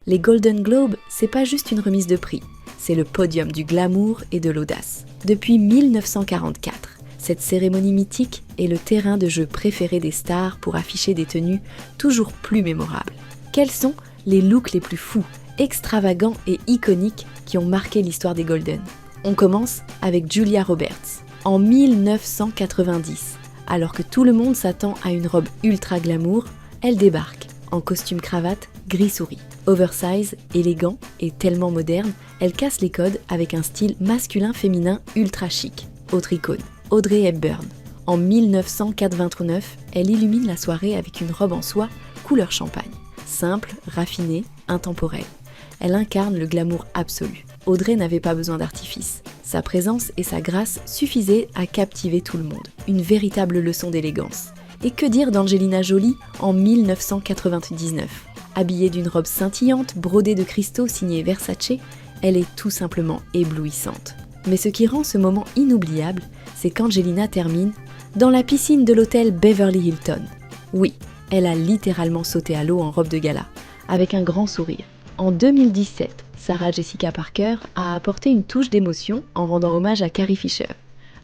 Les Golden Globes, c'est pas juste une remise de prix, c'est le podium du glamour et de l'audace. Depuis 1944, cette cérémonie mythique est le terrain de jeu préféré des stars pour afficher des tenues toujours plus mémorables. Quels sont les looks les plus fous, extravagants et iconiques qui ont marqué l'histoire des Golden? On commence avec Julia Roberts. En 1990, alors que tout le monde s'attend à une robe ultra glamour, elle débarque en costume cravate gris souris. Oversize, élégant et tellement moderne, elle casse les codes avec un style masculin-féminin ultra chic. Autre icône, Audrey Hepburn. En 1989, elle illumine la soirée avec une robe en soie couleur champagne. Simple, raffinée, intemporelle. Elle incarne le glamour absolu. Audrey n'avait pas besoin d'artifice. Sa présence et sa grâce suffisaient à captiver tout le monde. Une véritable leçon d'élégance. Et que dire d'Angelina Jolie en 1999 ? Habillée d'une robe scintillante, brodée de cristaux signée Versace, elle est tout simplement éblouissante. Mais ce qui rend ce moment inoubliable, c'est qu'Angelina termine dans la piscine de l'hôtel Beverly Hilton. Oui, elle a littéralement sauté à l'eau en robe de gala, avec un grand sourire. En 2017, Sarah Jessica Parker a apporté une touche d'émotion en rendant hommage à Carrie Fisher,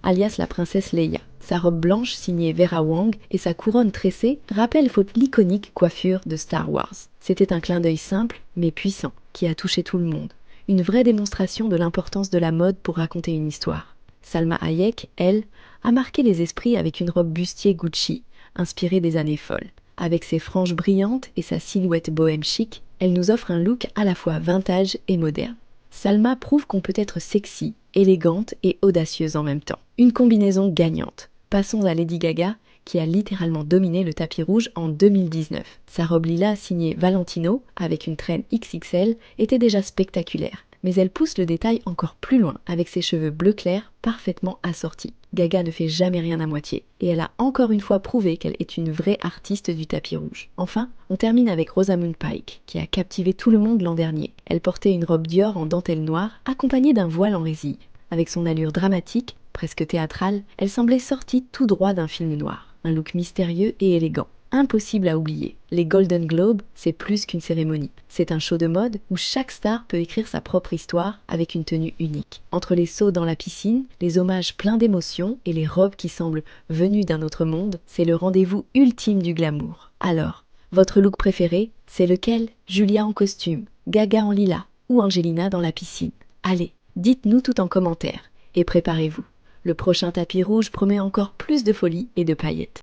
alias la princesse Leia. Sa robe blanche signée Vera Wang et sa couronne tressée rappellent l'iconique coiffure de Star Wars. C'était un clin d'œil simple mais puissant qui a touché tout le monde. Une vraie démonstration de l'importance de la mode pour raconter une histoire. Salma Hayek, elle, a marqué les esprits avec une robe bustier Gucci, inspirée des années folles. Avec ses franges brillantes et sa silhouette bohème chic, elle nous offre un look à la fois vintage et moderne. Salma prouve qu'on peut être sexy, élégante et audacieuse en même temps. Une combinaison gagnante. Passons à Lady Gaga, qui a littéralement dominé le tapis rouge en 2019. Sa robe lila signée Valentino, avec une traîne XXL, était déjà spectaculaire. Mais elle pousse le détail encore plus loin, avec ses cheveux bleu clair parfaitement assortis. Gaga ne fait jamais rien à moitié, et elle a encore une fois prouvé qu'elle est une vraie artiste du tapis rouge. Enfin, on termine avec Rosamund Pike, qui a captivé tout le monde l'an dernier. Elle portait une robe Dior en dentelle noire, accompagnée d'un voile en résille. Avec son allure dramatique, presque théâtrale, elle semblait sortie tout droit d'un film noir. Un look mystérieux et élégant. Impossible à oublier. Les Golden Globes, c'est plus qu'une cérémonie. C'est un show de mode où chaque star peut écrire sa propre histoire avec une tenue unique. Entre les sauts dans la piscine, les hommages pleins d'émotions et les robes qui semblent venues d'un autre monde, c'est le rendez-vous ultime du glamour. Alors, votre look préféré, c'est lequel? Julia en costume, Gaga en lilas ou Angelina dans la piscine? Allez, dites-nous tout en commentaire et préparez-vous. Le prochain tapis rouge promet encore plus de folie et de paillettes.